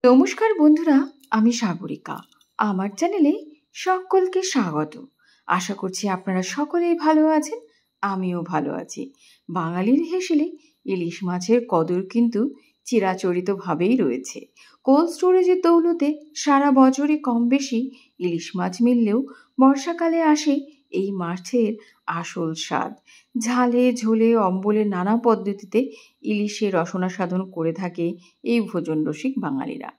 নমস্কার বন্ধুরা, আমি সাগরিকা। আমার চ্যানেলে সকলকে স্বাগত। আশা করছি আপনারা সকলেই ভালো আছেন, আমিও ভালো আছি। বাঙালির হেসেলে ইলিশ মাছের কদর কিন্তু চিরাচরিতভাবেই রয়েছে। কোল্ড স্টোরেজের দৌলতে সারা বছরই কম বেশি ইলিশ মাছ মিললেও বর্ষাকালে আসে এই মাছের আসল স্বাদ। ঝালে ঝোলে অম্বলে নানা পদ্ধতিতে ইলিশের রসনা সাধন করে থাকে এই ভোজন রসিক বাঙালিরা।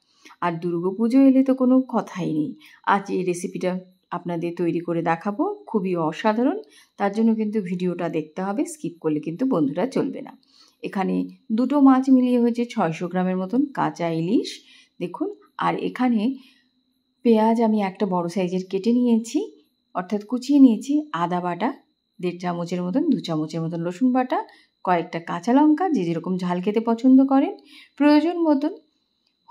আর দুর্গাপুজো এলে তো কোনো কথাই নেই। আজ এই রেসিপিটা আপনাদের তৈরি করে দেখাবো, খুবই অসাধারণ। তার জন্য কিন্তু ভিডিওটা দেখতে হবে, স্কিপ করলে কিন্তু বন্ধুরা চলবে না। এখানে দুটো মাছ মিলিয়ে হয়েছে 600 গ্রামের মতন কাঁচা ইলিশ দেখুন। আর এখানে পেঁয়াজ আমি একটা বড় সাইজের কেটে নিয়েছি, অর্থাৎ কুচিয়ে নিয়েছি। আদা বাটা 1.5 চামচের মতন, 2 চামচের মতন রসুন বাটা, কয়েকটা কাঁচা লঙ্কা যে যেরকম ঝাল খেতে পছন্দ করেন, প্রয়োজন মতন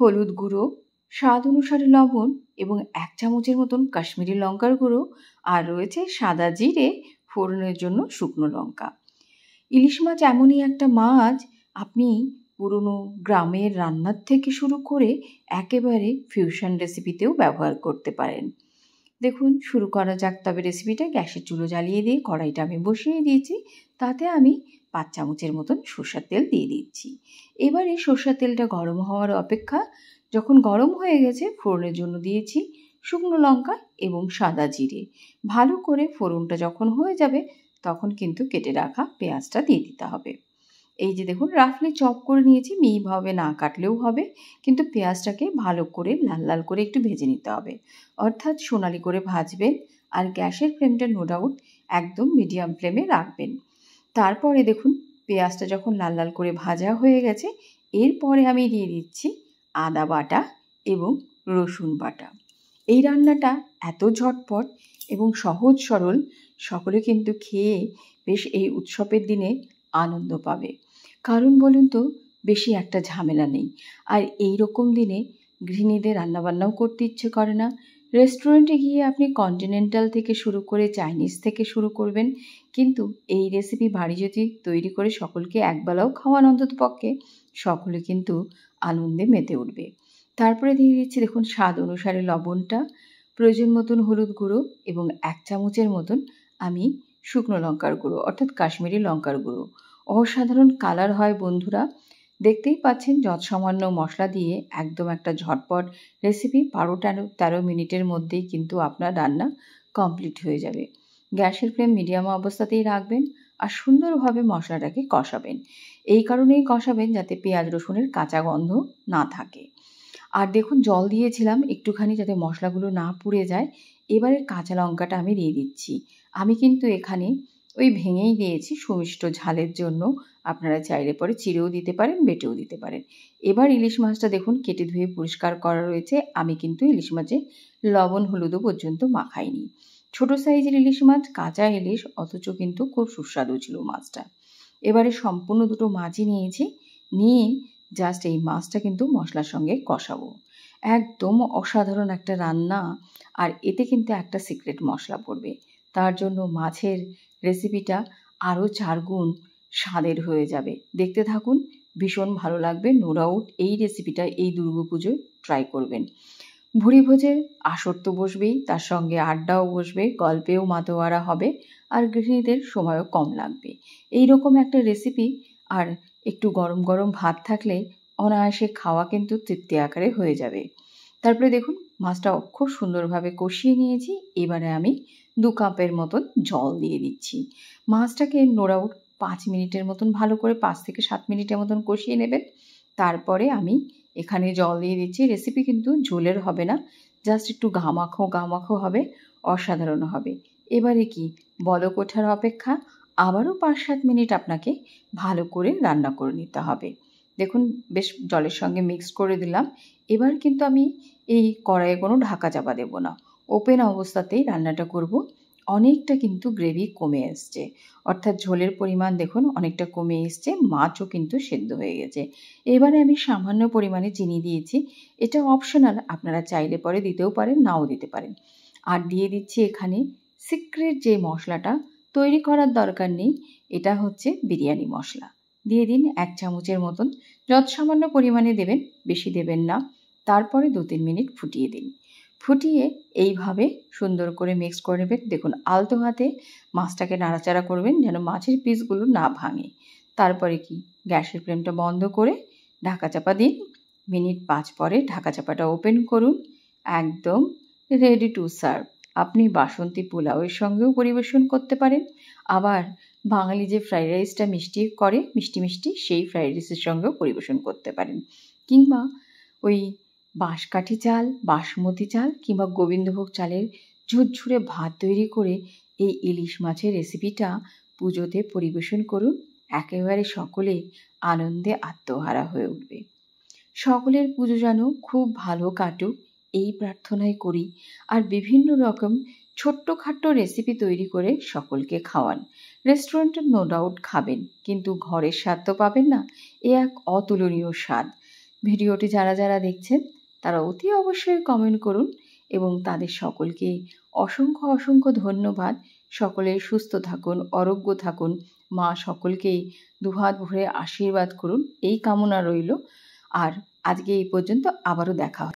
হলুদ গুঁড়ো, স্বাদ অনুসারে লবণ এবং 1 চামচের মতন কাশ্মীরি লঙ্কার গুঁড়ো, আর রয়েছে সাদা জিরে ফোড়নের জন্য শুকনো লঙ্কা। ইলিশ মাছ এমনই একটা মাছ, আপনি পুরনো গ্রামের রান্নার থেকে শুরু করে একেবারে ফিউশন রেসিপিতেও ব্যবহার করতে পারেন। দেখুন, শুরু করা যাক তবে রেসিপিটা। গ্যাসের চুলো জ্বালিয়ে দিয়ে কড়াইটা আমি বসিয়ে দিয়েছি, তাতে আমি 5 চামচের মতন সরষের তেল দিয়ে দিচ্ছি। এবারে সরষের তেলটা গরম হওয়ার অপেক্ষা। যখন গরম হয়ে গেছে, ফোড়নের জন্য দিয়েছি শুকনো লঙ্কা এবং সাদা জিরে। ভালো করে ফোড়নটা যখন হয়ে যাবে, তখন কিন্তু কেটে রাখা পেঁয়াজটা দিয়ে দিতে হবে। এই যে দেখুন, রাফলি চপ করে নিয়েছি, মিহিভাবে না কাটলেও হবে, কিন্তু পেঁয়াজটাকে ভালো করে লাল লাল করে একটু ভেজে নিতে হবে, অর্থাৎ সোনালি করে ভাজবেন। আর গ্যাসের ফ্লেমটা নো ডাউট একদম মিডিয়াম ফ্লেমে রাখবেন। তারপরে দেখুন, পেঁয়াজটা যখন লাল লাল করে ভাজা হয়ে গেছে, এরপরে আমি দিয়ে দিচ্ছি আদা বাটা এবং রসুন বাটা। এই রান্নাটা এত ঝটপট এবং সহজ সরল, সকলে কিন্তু খেয়ে বেশ এই উৎসবের দিনে আনন্দ পাবে। কারণ বলুন তো, বেশি একটা ঝামেলা নেই। আর এই রকম দিনে গৃহিণীদের রান্নাবান্নাও করতে ইচ্ছে করে না। রেস্টুরেন্টে গিয়ে আপনি কন্টিনেন্টাল থেকে শুরু করে চাইনিজ থেকে শুরু করবেন, কিন্তু এই রেসিপি বাড়ি যদি তৈরি করে সকলকে একবেলাও খাওয়ান অন্তত পক্ষে, সকলে কিন্তু আনন্দে মেতে উঠবে। তারপরে দিয়ে দিচ্ছি দেখুন স্বাদ অনুসারে লবণটা, প্রয়োজন মতন হলুদ গুঁড়ো এবং 1 চামচের মতন আমি শুকনো লঙ্কার গুঁড়ো, অর্থাৎ কাশ্মীরি লঙ্কার গুঁড়ো। অসাধারণ কালার হয় বন্ধুরা। দেখতেই পাচ্ছেন যৎসামান্য মশলা দিয়ে একদম একটা ঝটপট রেসিপি। 12-13 মিনিটের মধ্যেই কিন্তু আপনার রান্না কমপ্লিট হয়ে যাবে। গ্যাসের ফ্লেম মিডিয়াম অবস্থাতেই রাখবেন আর সুন্দরভাবে মশলাটাকে কষাবেন। এই কারণেই কষাবেন যাতে পেঁয়াজ রসুনের কাঁচা গন্ধ না থাকে। আর দেখুন, জল দিয়েছিলাম একটুখানি যাতে মশলাগুলো না পুড়ে যায়। এবারে কাঁচা লঙ্কাটা আমি দিয়ে দিচ্ছি। আমি কিন্তু এখানে ওই ভেঙেই দিয়েছি সুমিষ্ট ঝালের জন্য। আপনারা চাইলে পরে চিড়েও দিতে পারেন, বেটেও দিতে পারেন। এবার ইলিশ মাছটা দেখুন কেটে ধুয়ে পরিষ্কার করা রয়েছে। আমি কিন্তু ইলিশ মাছে লবণ হলুদও পর্যন্ত মাখাইনি। ছোট সাইজের ইলিশ মাছ, কাঁচা ইলিশ, অথচ কিন্তু খুব সুস্বাদু ছিল মাছটা। এবারে সম্পূর্ণ দুটো মাছই নিয়েছি, নিয়ে জাস্ট এই মাছটা কিন্তু মশলার সঙ্গে কষাবো। একদম অসাধারণ একটা রান্না। আর এতে কিন্তু একটা সিক্রেট মশলা পড়বে, তার জন্য মাছের রেসিপিটা আরও 4 গুণ স্বাদের হয়ে যাবে। দেখতে থাকুন, ভীষণ ভালো লাগবে। নো ডাউট এই রেসিপিটা এই দুর্গাপুজোয় ট্রাই করবেন। ভুরি ভোজের আসর তো বসবেই, তার সঙ্গে আড্ডাও বসবে, গল্পেও মাতোয়ারা হবে, আর গৃহিণীদের সময়ও কম লাগবে। এই রকম একটা রেসিপি আর একটু গরম গরম ভাত থাকলে অনায়াসে খাওয়া কিন্তু তৃপ্তি আকারে হয়ে যাবে। তারপরে দেখুন, মাছটা খুব সুন্দরভাবে কষিয়ে নিয়েছি। এবারে আমি 2 কাপের মতন জল দিয়ে দিচ্ছি। মাছটাকে নো ডাউট 5 মিনিটের মতন ভালো করে 5 থেকে 7 মিনিটের মতন কষিয়ে নেবেন। তারপরে আমি এখানে জল দিয়ে দিচ্ছি। রেসিপি কিন্তু ঝোলের হবে না, জাস্ট একটু গামাখো গামাখো হবে, অসাধারণ হবে। এবারে কি বলক ওঠার অপেক্ষা, আবারও 5-7 মিনিট আপনাকে ভালো করে রান্না করে নিতে হবে। দেখুন, বেশ জলের সঙ্গে মিক্সড করে দিলাম। এবার কিন্তু আমি এই কড়াইয়ে কোনো ঢাকা চাপা দেব না, ওপেন অবস্থাতেই রান্নাটা করব। অনেকটা কিন্তু গ্রেভি কমে এসছে, অর্থাৎ ঝোলের পরিমাণ দেখুন অনেকটা কমে এসছে, মাছও কিন্তু সেদ্ধ হয়ে গেছে। এবারে আমি সামান্য পরিমাণে চিনি দিয়েছি, এটা অপশনাল, আপনারা চাইলে পরে দিতেও পারেন, নাও দিতে পারেন। আর দিয়ে দিচ্ছি এখানে সিক্রেট যে মশলাটা, তৈরি করার দরকার নেই, এটা হচ্ছে বিরিয়ানি মশলা। দিয়ে দিন 1 চামচের মতন, যৎসামান্য পরিমাণে দেবেন, বেশি দেবেন না। তারপরে 2-3 মিনিট ফুটিয়ে দিন। ফুটিয়ে এইভাবে সুন্দর করে মিক্স করে নেবেন। দেখুন আলতো হাতে মাছটাকে নাড়াচাড়া করবেন যেন মাছের পিসগুলো না ভাঙে। তারপরে কি গ্যাসের ফ্লেমটা বন্ধ করে ঢাকা চাপা দিন। মিনিট 5 পরে ঢাকা চাপাটা ওপেন করুন। একদম রেডি টু সার্ভ। আপনি বাসন্তী পোলাওয়ের সঙ্গেও পরিবেশন করতে পারেন। আবার বাঙালি যে ফ্রাইড রাইসটা মিষ্টি করে মিষ্টি মিষ্টি সেই ফ্রাইড রাইসের সঙ্গেও পরিবেশন করতে পারেন। কিংবা ওই বাঁশকাঠি চাল, বাসমতি চাল কিংবা গোবিন্দভোগ চালের ঝুরঝুরে ভাত তৈরি করে এই ইলিশ মাছের রেসিপিটা পুজোতে পরিবেশন করুন। একেবারে সকলে আনন্দে আত্মহারা হয়ে উঠবে। সকলের পুজো যেন খুব ভালো কাটুক এই প্রার্থনাই করি। আর বিভিন্ন রকম ছোট্টখাট্টো রেসিপি তৈরি করে সকলকে খাওয়ান। রেস্টুরেন্টে নো ডাউট খাবেন, কিন্তু ঘরের স্বাদ তো পাবেন না। এ এক অতুলনীয় স্বাদ। ভিডিওটি যারা যারা দেখছেন তারা অতি অবশ্যই কমেন্ট করুন এবং তাদের সকলকে অসংখ্য অসংখ্য ধন্যবাদ। সকলে সুস্থ থাকুন, আরোগ্য থাকুন, মা সকলকেই দুহাত ভরে আশীর্বাদ করুন এই কামনা রইল। আর আজকে এই পর্যন্ত, আবারও দেখা হবে।